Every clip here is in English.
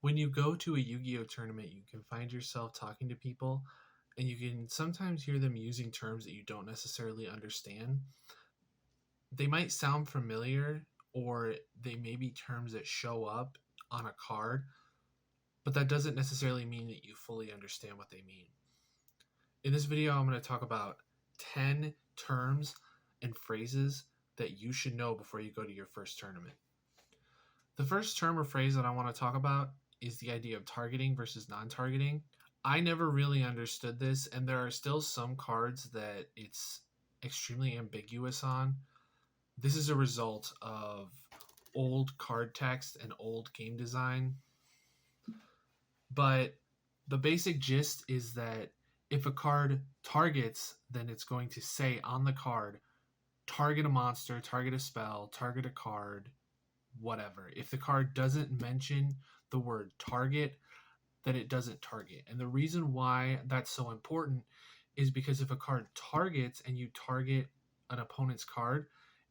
When you go to a Yu-Gi-Oh tournament, you can find yourself talking to people and you can sometimes hear them using terms that you don't necessarily understand. They might sound familiar or they may be terms that show up on a card, but that doesn't necessarily mean that you fully understand what they mean. In this video, I'm going to talk about 10 terms and phrases that you should know before you go to your first tournament. The first term or phrase that I want to talk about is the idea of targeting versus non-targeting. I never really understood this, and there are still some cards that it's extremely ambiguous on. This is a result of old card text and old game design. But the basic gist is that if a card targets, then it's going to say on the card, target a monster, target a spell, target a card, whatever. If the card doesn't mention the word target, then it doesn't target. And the reason why that's so important is because if a card targets and you target an opponent's card,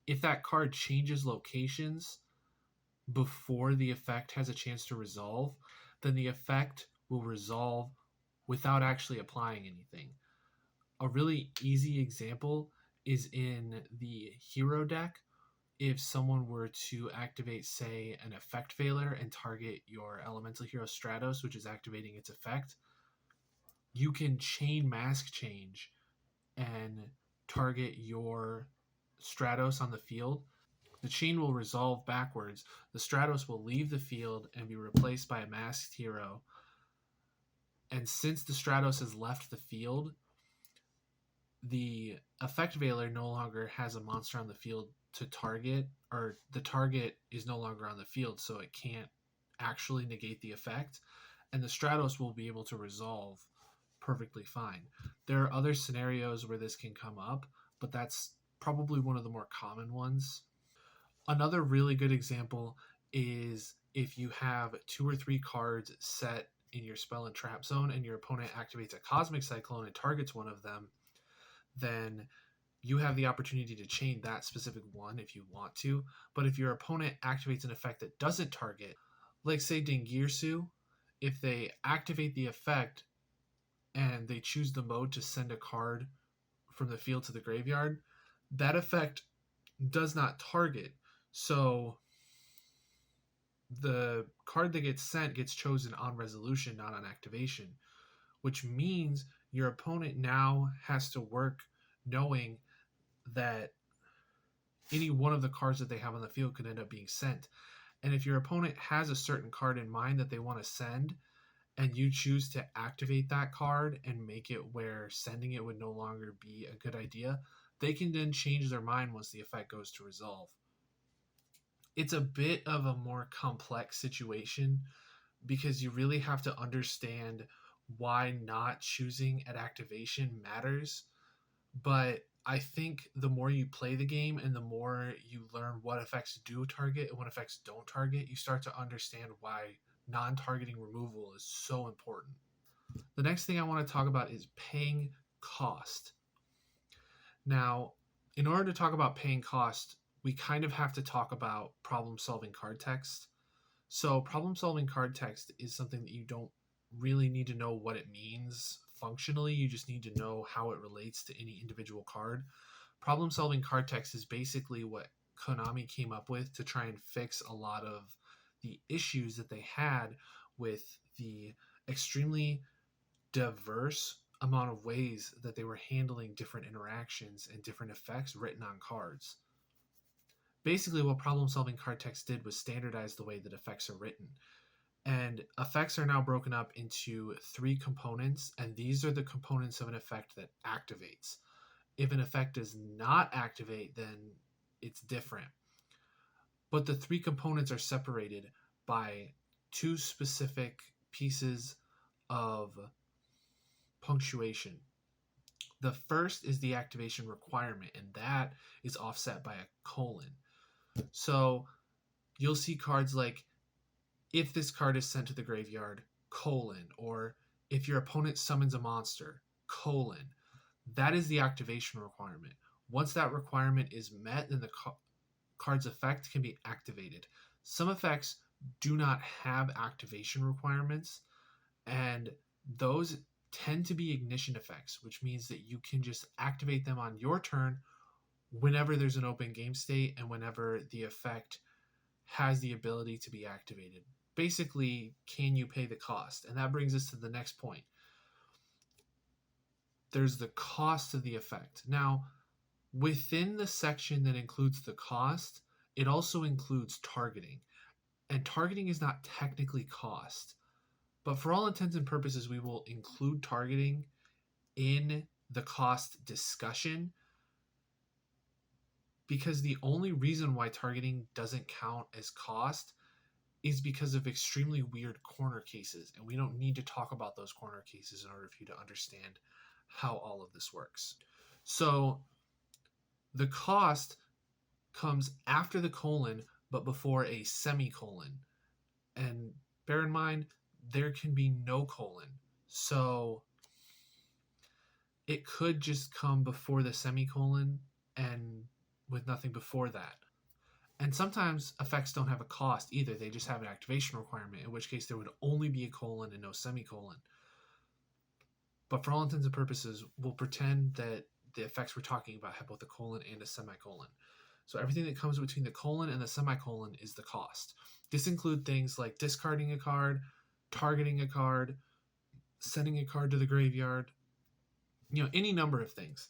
if that card changes locations before the effect has a chance to resolve, then the effect will resolve without actually applying anything. A really easy example is in the hero deck. If someone were to activate, say, an effect Veiler and target your elemental hero Stratos, which is activating its effect, you can chain mask change and target your Stratos on the field. The chain will resolve backwards. The Stratos will leave the field and be replaced by a masked hero. And since the Stratos has left the field, the effect Veiler no longer has a monster on the field to target, or the target is no longer on the field, so it can't actually negate the effect, and the Stratos will be able to resolve perfectly fine. There are other scenarios where this can come up, but that's probably one of the more common ones. Another really good example is if you have 2 or 3 cards set in your spell and trap zone and your opponent activates a Cosmic Cyclone and targets one of them, then you have the opportunity to chain that specific one if you want to. But if your opponent activates an effect that doesn't target, like say Dingirsu, if they activate the effect and they choose the mode to send a card from the field to the graveyard, that effect does not target. So the card that gets sent gets chosen on resolution, not on activation, which means your opponent now has to work knowing that any one of the cards that they have on the field could end up being sent. And if your opponent has a certain card in mind that they want to send, and you choose to activate that card and make it where sending it would no longer be a good idea, they can then change their mind once the effect goes to resolve. It's a bit of a more complex situation because you really have to understand why not choosing at activation matters. But I think the more you play the game and the more you learn what effects do target and what effects don't target, you start to understand why non-targeting removal is so important. The next thing I want to talk about is paying cost. Now, in order to talk about paying cost, we kind of have to talk about problem-solving card text. So problem-solving card text is something that you don't really need to know what it means functionally. You just need to know how it relates to any individual card. Problem-solving card text is basically what Konami came up with to try and fix a lot of the issues that they had with the extremely diverse amount of ways that they were handling different interactions and different effects written on cards. Basically, what problem-solving card text did was standardize the way that effects are written. And effects are now broken up into 3 components, and these are the components of an effect that activates. If an effect does not activate, then it's different. But the 3 components are separated by 2 specific pieces of punctuation. The first is the activation requirement, and that is offset by a colon. So you'll see cards like, if this card is sent to the graveyard, colon, or if your opponent summons a monster, colon. That is the activation requirement. Once that requirement is met, then the card's effect can be activated. Some effects do not have activation requirements, and those tend to be ignition effects, which means that you can just activate them on your turn whenever there's an open game state and whenever the effect has the ability to be activated. Basically, can you pay the cost? And that brings us to the next point. There's the cost of the effect. Now, within the section that includes the cost, it also includes targeting. And targeting is not technically cost, but for all intents and purposes, we will include targeting in the cost discussion, because the only reason why targeting doesn't count as cost is because of extremely weird corner cases, and we don't need to talk about those corner cases in order for you to understand how all of this works. So the cost comes after the colon but before a semicolon, and bear in mind there can be no colon, so it could just come before the semicolon and with nothing before that. And sometimes effects don't have a cost either. They just have an activation requirement, in which case there would only be a colon and no semicolon. But for all intents and purposes, we'll pretend that the effects we're talking about have both a colon and a semicolon. So everything that comes between the colon and the semicolon is the cost. This includes things like discarding a card, targeting a card, sending a card to the graveyard, any number of things.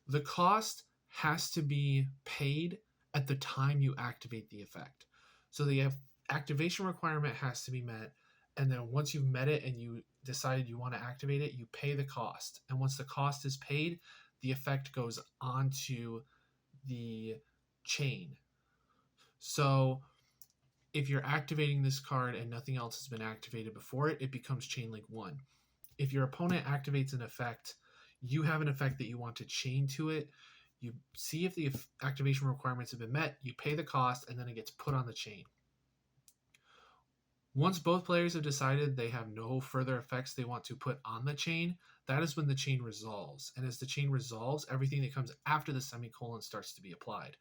The cost has to be paid at the time you activate the effect. So the activation requirement has to be met, and then once you've met it and you decided you want to activate it, you pay the cost. And once the cost is paid, the effect goes onto the chain. So if you're activating this card and nothing else has been activated before it, it becomes chain link 1. If your opponent activates an effect, you have an effect that you want to chain to it. You see if the activation requirements have been met, you pay the cost, and then it gets put on the chain. Once both players have decided they have no further effects they want to put on the chain, that is when the chain resolves. And as the chain resolves, everything that comes after the semicolon starts to be applied.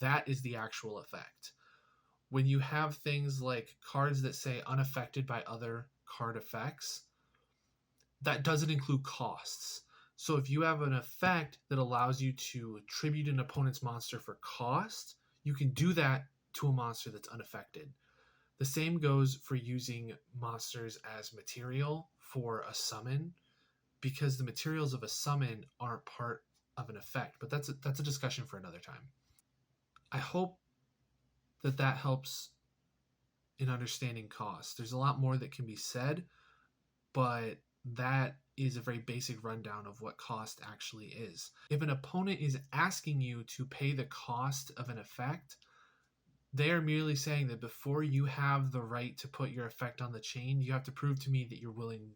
That is the actual effect. When you have things like cards that say unaffected by other card effects, that doesn't include costs. So if you have an effect that allows you to tribute an opponent's monster for cost, you can do that to a monster that's unaffected. The same goes for using monsters as material for a summon, because the materials of a summon aren't part of an effect. But that's a discussion for another time. I hope that helps in understanding cost. There's a lot more that can be said, but that is a very basic rundown of what cost actually is. If an opponent is asking you to pay the cost of an effect, they are merely saying that before you have the right to put your effect on the chain, you have to prove to me that you're willing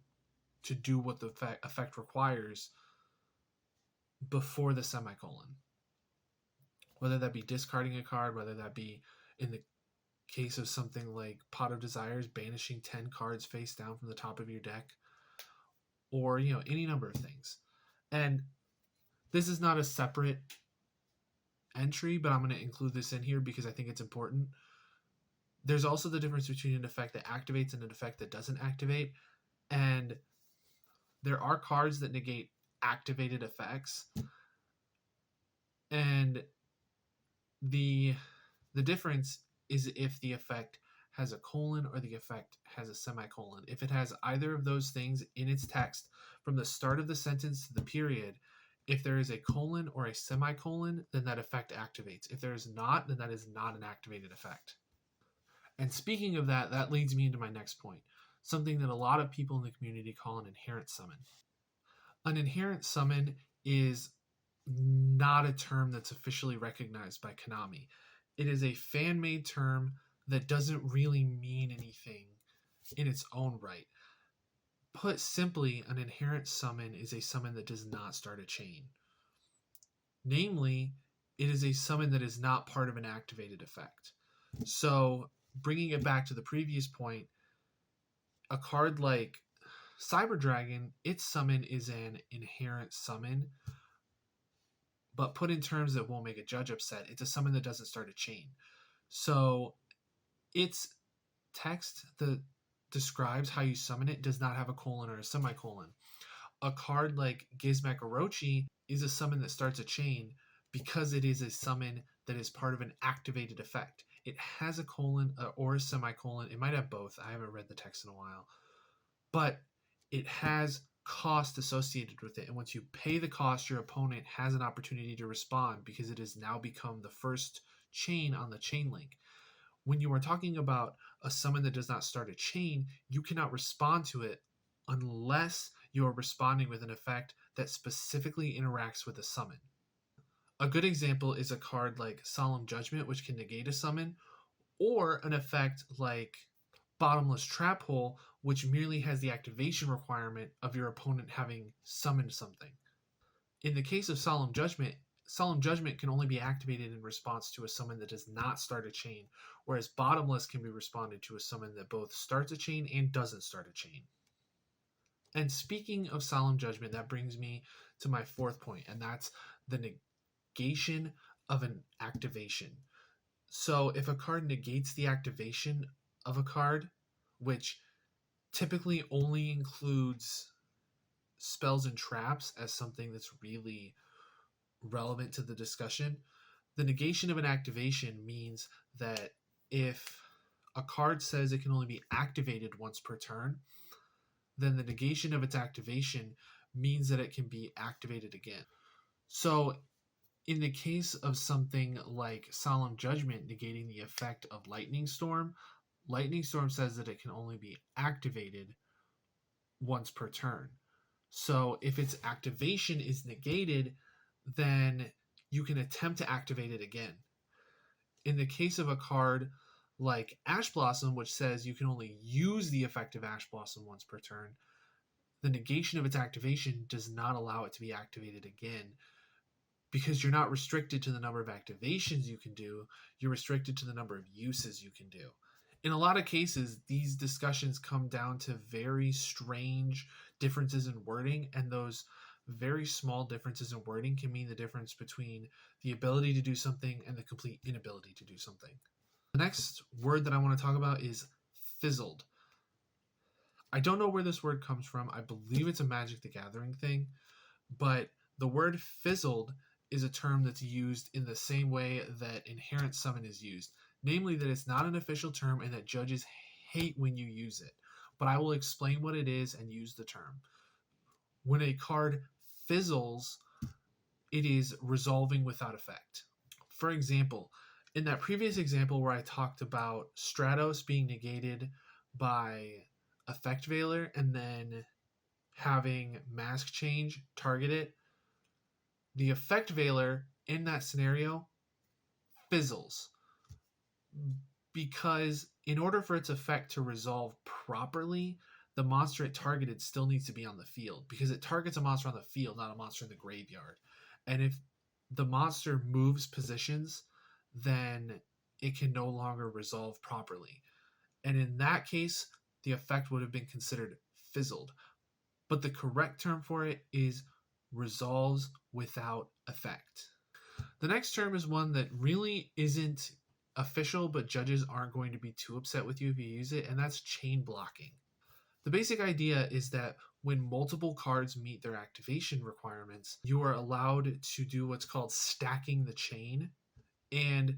to do what the effect requires before the semicolon. Whether that be discarding a card, whether that be in the case of something like Pot of Desires, banishing 10 cards face down from the top of your deck, or any number of things. And this is not a separate entry, but I'm going to include this in here because I think it's important. There's also the difference between an effect that activates and an effect that doesn't activate, and there are cards that negate activated effects, and the difference is if the effect has a colon or the effect has a semicolon. If it has either of those things in its text from the start of the sentence to the period, if there is a colon or a semicolon, then that effect activates. If there is not, then that is not an activated effect. And speaking of that, that leads me into my next point, something that a lot of people in the community call an inherent summon. An inherent summon is not a term that's officially recognized by Konami. It is a fan-made term that doesn't really mean anything in its own right. Put simply, an inherent summon is a summon that does not start a chain. Namely, it is a summon that is not part of an activated effect. So, bringing it back to the previous point, a card like Cyber Dragon, its summon is an inherent summon, but put in terms that won't make a judge upset, it's a summon that doesn't start a chain. So its text that describes how you summon it does not have a colon or a semicolon. A card like Gizmek Orochi is a summon that starts a chain because it is a summon that is part of an activated effect. It has a colon or a semicolon. It might have both. I haven't read the text in a while. But it has cost associated with it. And once you pay the cost, your opponent has an opportunity to respond because it has now become the first chain on the chain link. When you are talking about a summon that does not start a chain, you cannot respond to it unless you are responding with an effect that specifically interacts with a summon. A good example is a card like Solemn Judgment, which can negate a summon, or an effect like Bottomless Trap Hole, which merely has the activation requirement of your opponent having summoned something. In the case of Solemn Judgment can only be activated in response to a summon that does not start a chain, whereas Bottomless can be responded to a summon that both starts a chain and doesn't start a chain. And speaking of Solemn Judgment, that brings me to my fourth point, and that's the negation of an activation. So if a card negates the activation of a card, which typically only includes spells and traps as something that's really relevant to the discussion, the negation of an activation means that if a card says it can only be activated once per turn, then the negation of its activation means that it can be activated again. So in the case of something like Solemn Judgment negating the effect of Lightning Storm says that it can only be activated once per turn. So if its activation is negated, then you can attempt to activate it again. In the case of a card like Ash Blossom, which says you can only use the effect of Ash Blossom once per turn, the negation of its activation does not allow it to be activated again, because you're not restricted to the number of activations you can do, you're restricted to the number of uses you can do. In a lot of cases, these discussions come down to very strange differences in wording, and those very small differences in wording can mean the difference between the ability to do something and the complete inability to do something. The next word that I want to talk about is fizzled. I don't know where this word comes from. I believe it's a Magic the Gathering thing, but the word fizzled is a term that's used in the same way that inherent summon is used, namely that it's not an official term and that judges hate when you use it. But I will explain what it is and use the term. When a card fizzles, it is resolving without effect. For example, in that previous example where I talked about Stratos being negated by Effect Veiler and then having Mask Change target it, the Effect Veiler in that scenario fizzles, because in order for its effect to resolve properly, the monster it targeted still needs to be on the field, because it targets a monster on the field, not a monster in the graveyard. And if the monster moves positions, then it can no longer resolve properly. And in that case, the effect would have been considered fizzled. But the correct term for it is resolves without effect. The next term is one that really isn't official, but judges aren't going to be too upset with you if you use it, and that's chain blocking. The basic idea is that when multiple cards meet their activation requirements, you are allowed to do what's called stacking the chain. And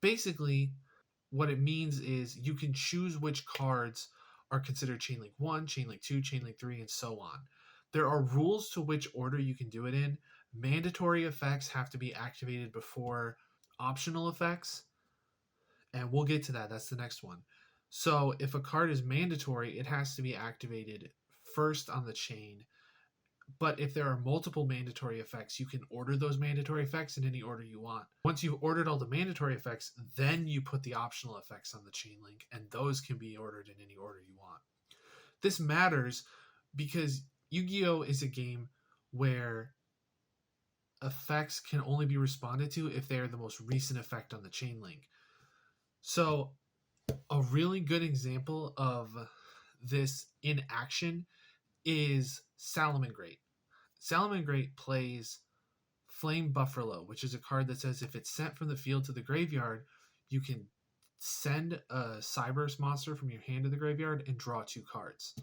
basically, what it means is you can choose which cards are considered Chain Link 1, Chain Link 2, Chain Link 3, and so on. There are rules to which order you can do it in. Mandatory effects have to be activated before optional effects, and we'll get to that. That's the next one. So if a card is mandatory, it has to be activated first on the chain. But if there are multiple mandatory effects, you can order those mandatory effects in any order you want. Once you've ordered all the mandatory effects, then you put the optional effects on the chain link, and those can be ordered in any order you want. This matters because Yu-Gi-Oh! Is a game where effects can only be responded to if they are the most recent effect on the chain link. So a really good example of this in action is Salamangreat. Salamangreat plays Flame Buffalo, which is a card that says if it's sent from the field to the graveyard, you can send a Cyberse monster from your hand to the graveyard and draw 2 cards.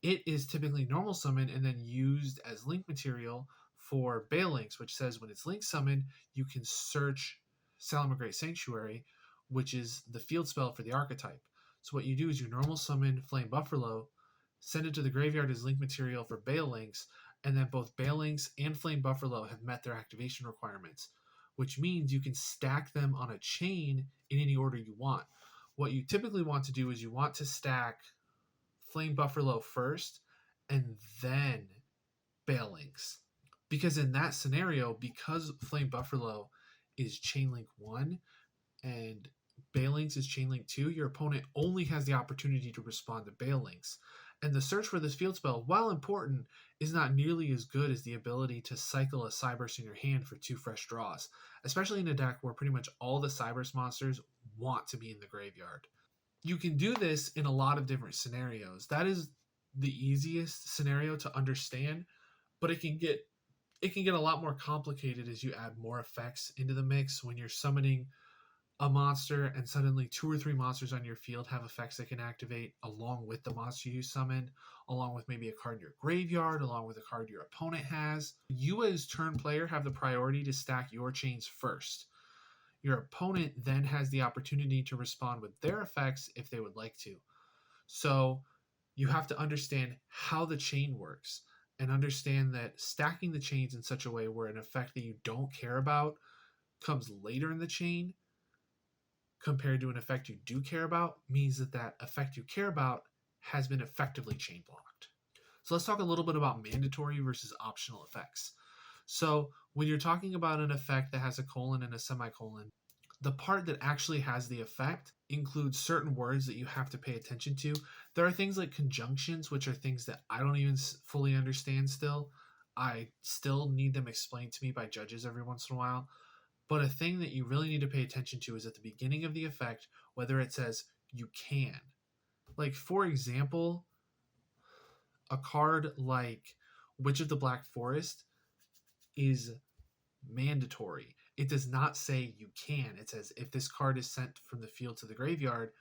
It is typically normal summon and then used as link material for Balinks, which says when it's link summoned, you can search Salamangreat Sanctuary, which is the field spell for the archetype. So what you do is you normal summon Flame Buffalo, send it to the graveyard as link material for Balinks, and then both Balinks and Flame Buffalo have met their activation requirements, which means you can stack them on a chain in any order you want. What you typically want to do is you want to stack Flame Buffalo first and then Balinks. Because in that scenario, because Flame Buffalo is Chainlink 1 and Balinks is Chainlink 2, your opponent only has the opportunity to respond to Balinks. And the search for this field spell, while important, is not nearly as good as the ability to cycle a Cyberse in your hand for 2 fresh draws, especially in a deck where pretty much all the Cyberse monsters want to be in the graveyard. You can do this in a lot of different scenarios. That is the easiest scenario to understand, but it can get a lot more complicated as you add more effects into the mix. When you're summoning a monster and suddenly 2 or 3 monsters on your field have effects that can activate along with the monster you summoned, along with maybe a card in your graveyard, along with a card your opponent has. You as turn player have the priority to stack your chains first. Your opponent then has the opportunity to respond with their effects if they would like to. So you have to understand how the chain works and understand that stacking the chains in such a way where an effect that you don't care about comes later in the chain compared to an effect you do care about means that that effect you care about has been effectively chain blocked. So let's talk a little bit about mandatory versus optional effects. So when you're talking about an effect that has a colon and a semicolon, the part that actually has the effect includes certain words that you have to pay attention to. There are things like conjunctions, which are things that I don't even fully understand still. I still need them explained to me by judges every once in a while. But a thing that you really need to pay attention to is at the beginning of the effect, whether it says you can. Like, for example, a card like Witch of the Black Forest is mandatory. It does not say you can. It says if this card is sent from the field to the graveyard,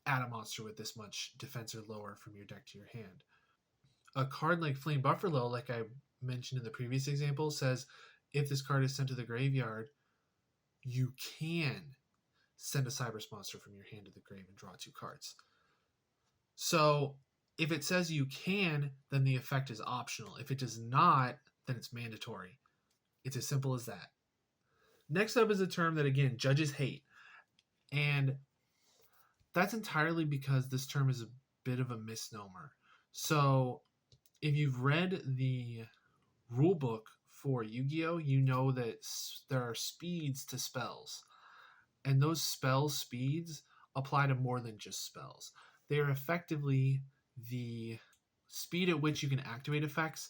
add a monster with this much defense or lower from your deck to your hand. A card like Flame Buffalo, like I mentioned in the previous example, says if this card is sent to the graveyard, you can send a Cyberse monster from your hand to the grave and draw 2 cards. So if it says you can, then the effect is optional. If it does not, then it's mandatory. It's as simple as that. Next up is a term that, again, judges hate. And that's entirely because this term is a bit of a misnomer. So if you've read the rulebook for Yu-Gi-Oh, you know that there are speeds to spells. And those spell speeds apply to more than just spells. They are effectively the speed at which you can activate effects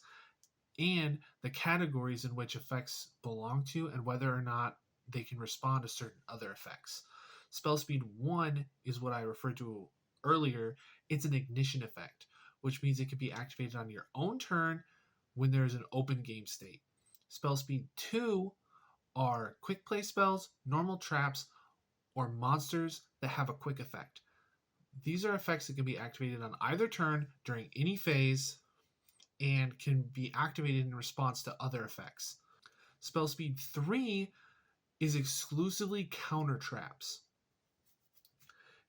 and the categories in which effects belong to and whether or not they can respond to certain other effects. Spell speed 1 is what I referred to earlier. It's an ignition effect, which means it can be activated on your own turn when there's an open game state. Spell speed 2 are quick play spells, normal traps, or monsters that have a quick effect. These are effects that can be activated on either turn during any phase and can be activated in response to other effects. Spell speed 3 is exclusively counter traps.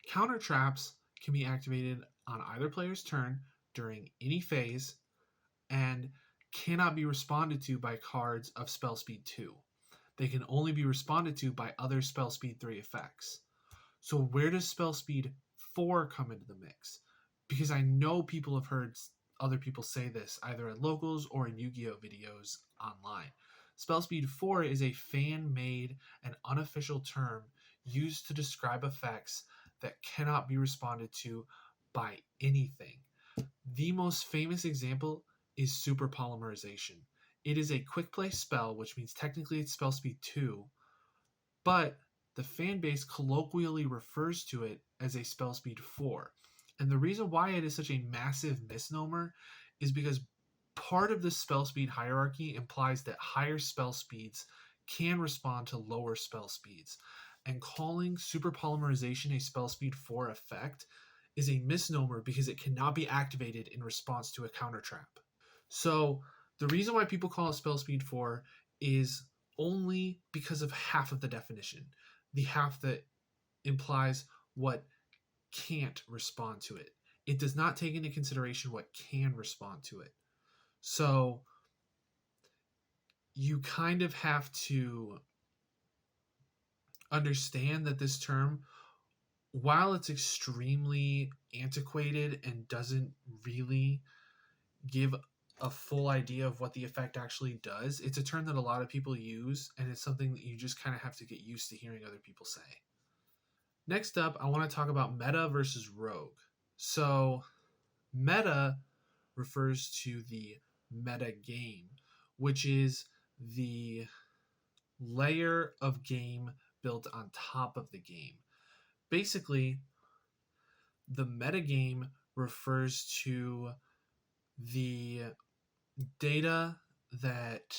Counter traps can be activated on either player's turn during any phase and cannot be responded to by cards of spell speed 2. They can only be responded to by other spell speed 3 effects. So where does spell speed 4 come into the mix? Because I know people have heard other people say this either at locals or in Yu-Gi-Oh videos online. Spell speed 4 is a fan-made and unofficial term used to describe effects that cannot be responded to by anything. The most famous example is super polymerization. It is a quick play spell, which means technically it's spell speed 2, but the fan base colloquially refers to it as a spell speed 4. And the reason why it is such a massive misnomer is because part of the spell speed hierarchy implies that higher spell speeds can respond to lower spell speeds. And calling super polymerization a spell speed 4 effect is a misnomer because it cannot be activated in response to a counter trap. So the reason why people call it spell speed 4 is only because of half of the definition, the half that implies what can't respond to it. It does not take into consideration what can respond to it. So you kind of have to understand that this term, while it's extremely antiquated and doesn't really give a full idea of what the effect actually does, it's a term that a lot of people use, and it's something that you just kind of have to get used to hearing other people say. Next up, I want to talk about meta versus rogue. So meta refers to the meta game, which is the layer of game built on top of the game. Basically, the metagame refers to the data that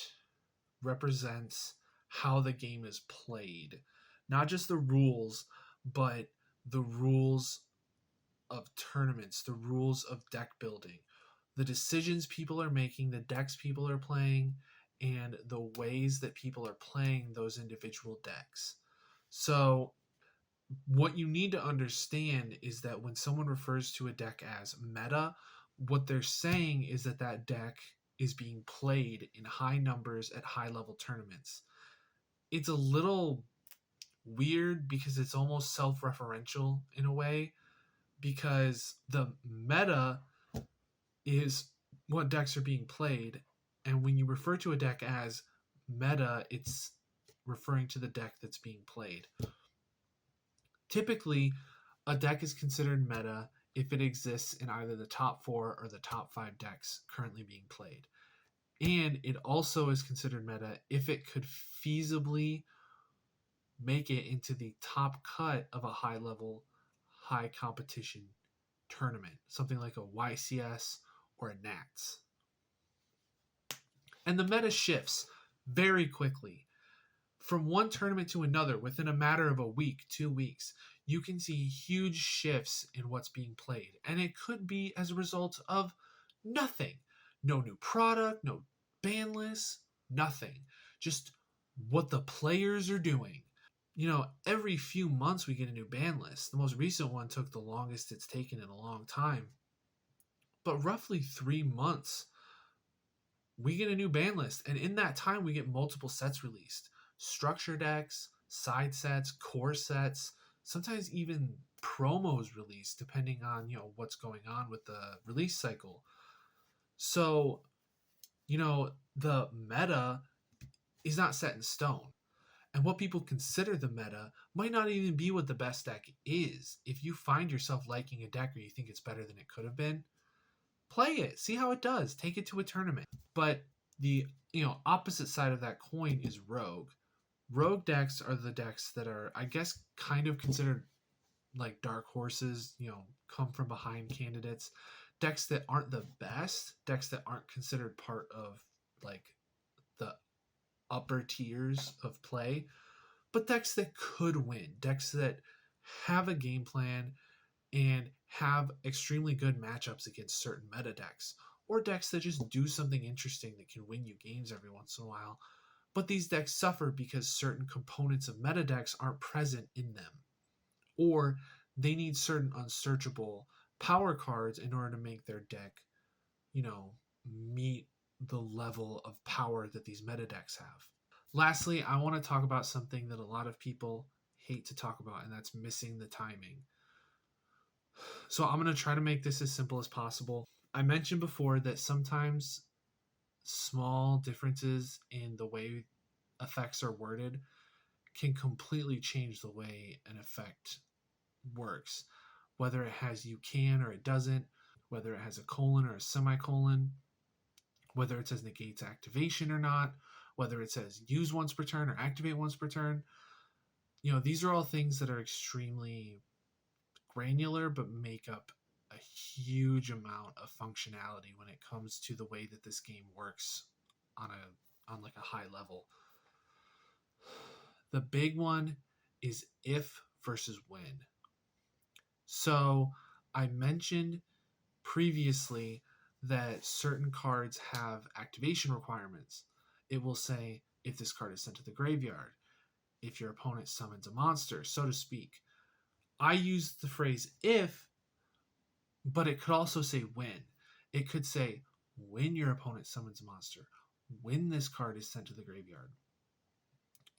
represents how the game is played. Not just the rules, but the rules of tournaments, the rules of deck building, the decisions people are making, the decks people are playing, and the ways that people are playing those individual decks. So what you need to understand is that when someone refers to a deck as meta, what they're saying is that that deck is being played in high numbers at high level tournaments. It's a little weird because it's almost self-referential in a way, because the meta is what decks are being played, and when you refer to a deck as meta, it's referring to the deck that's being played. Typically, a deck is considered meta if it exists in either the top 4 or the top 5 decks currently being played. And it also is considered meta if it could feasibly make it into the top cut of a high level, high competition tournament, something like a YCS or a Nats. And the meta shifts very quickly. From one tournament to another, within a matter of a week, 2 weeks, you can see huge shifts in what's being played. And it could be as a result of nothing. No new product, no ban lists, nothing. Just what the players are doing. You know, every few months we get a new ban list. The most recent one took the longest it's taken in a long time. But roughly 3 months, we get a new ban list. And in that time, we get multiple sets released. Structure decks, side sets, core sets, sometimes even promos released depending on, what's going on with the release cycle. So, the meta is not set in stone. And what people consider the meta might not even be what the best deck is. If you find yourself liking a deck or you think it's better than it could have been, play it, see how it does, take it to a tournament. But the opposite side of that coin is rogue. Rogue decks are the decks that are, I guess, kind of considered like dark horses, come from behind candidates. Decks that aren't the best, decks that aren't considered part of like the upper tiers of play, but decks that could win, decks that have a game plan and have extremely good matchups against certain meta decks, or decks that just do something interesting that can win you games every once in a while. But these decks suffer because certain components of meta decks aren't present in them, or they need certain unsearchable power cards in order to make their deck, meet the level of power that these meta decks have. Lastly, I want to talk about something that a lot of people hate to talk about, and that's missing the timing. So I'm going to try to make this as simple as possible. I mentioned before that sometimes small differences in the way effects are worded can completely change the way an effect works. Whether it has you can or it doesn't, whether it has a colon or a semicolon, whether it says negates activation or not, whether it says use once per turn or activate once per turn. These are all things that are extremely granular but make up a huge amount of functionality when it comes to the way that this game works on like a high level. The big one is if versus when. So I mentioned previously that certain cards have activation requirements. It will say if this card is sent to the graveyard, if your opponent summons a monster, so to speak. I use the phrase if, but it could also say when. It could say when your opponent summons a monster, when this card is sent to the graveyard.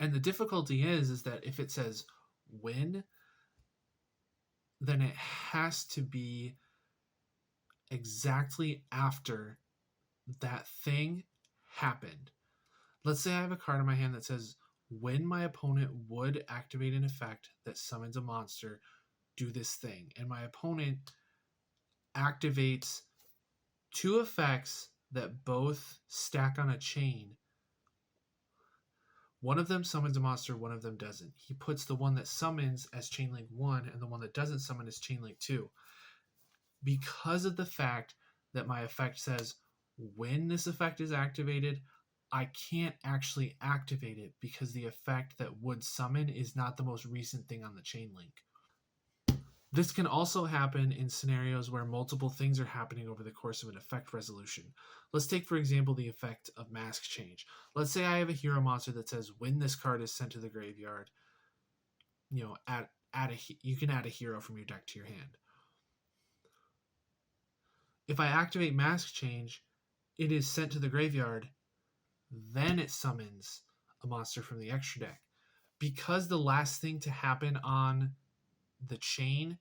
And the difficulty is that if it says when, then it has to be exactly after that thing happened. Let's say I have a card in my hand that says when my opponent would activate an effect that summons a monster, do this thing. And my opponent activates two effects that both stack on a chain. One of them summons a monster, one of them doesn't. He puts the one that summons as chain link 1 and the one that doesn't summon as chain link 2. Because of the fact that my effect says when this effect is activated, I can't actually activate it because the effect that would summon is not the most recent thing on the chain link. This can also happen in scenarios where multiple things are happening over the course of an effect resolution. Let's take, for example, the effect of Mask Change. Let's say I have a hero monster that says when this card is sent to the graveyard, you can add a hero from your deck to your hand. If I activate Mask Change, it is sent to the graveyard, then it summons a monster from the extra deck. Because the last thing to happen on the chain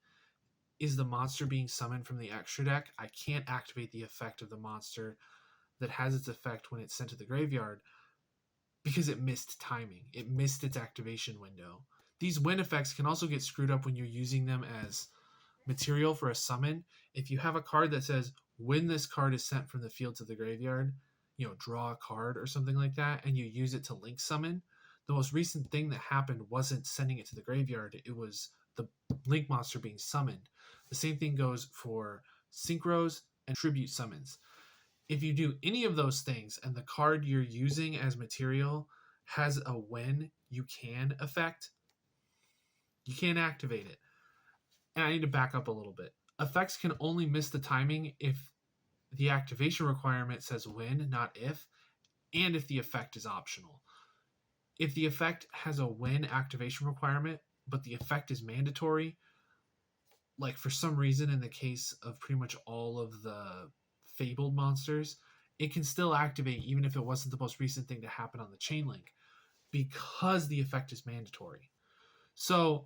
is the monster being summoned from the extra deck, I can't activate the effect of the monster that has its effect when it's sent to the graveyard because it missed timing. It missed its activation window. These win effects can also get screwed up when you're using them as material for a summon. If you have a card that says when this card is sent from the field to the graveyard, draw a card or something like that, and you use it to link summon, the most recent thing that happened wasn't sending it to the graveyard, it was the link monster being summoned. The same thing goes for synchros and tribute summons. If you do any of those things and the card you're using as material has a when you can effect, you can't activate it. And I need to back up a little bit. Effects can only miss the timing if the activation requirement says when, not if, and if the effect is optional. If the effect has a when activation requirement, but the effect is mandatory, like for some reason in the case of pretty much all of the fabled monsters, it can still activate even if it wasn't the most recent thing to happen on the chain link because the effect is mandatory. So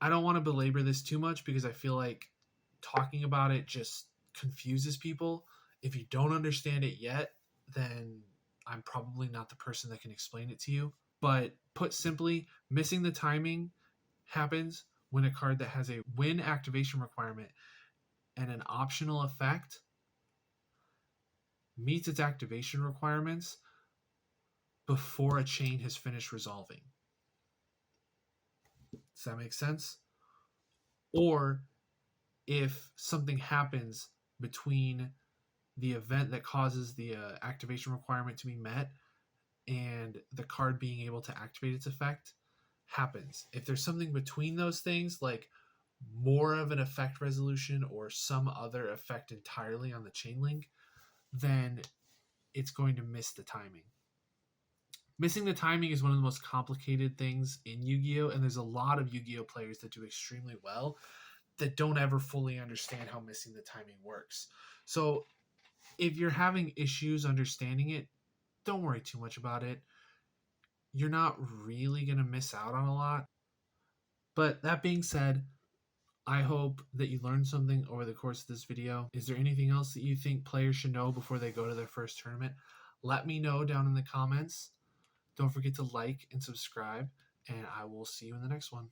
I don't want to belabor this too much because I feel like talking about it just confuses people. If you don't understand it yet, then I'm probably not the person that can explain it to you. But put simply, missing the timing happens when a card that has a win activation requirement and an optional effect meets its activation requirements before a chain has finished resolving. Does that make sense? Or if something happens between the event that causes the activation requirement to be met and the card being able to activate its effect happens. If there's something between those things, like more of an effect resolution or some other effect entirely on the chain link, then it's going to miss the timing. Missing the timing is one of the most complicated things in Yu-Gi-Oh! And there's a lot of Yu-Gi-Oh! Players that do extremely well that don't ever fully understand how missing the timing works. So if you're having issues understanding it, don't worry too much about it. You're not really going to miss out on a lot. But that being said, I hope that you learned something over the course of this video. Is there anything else that you think players should know before they go to their first tournament? Let me know down in the comments. Don't forget to like and subscribe, and I will see you in the next one.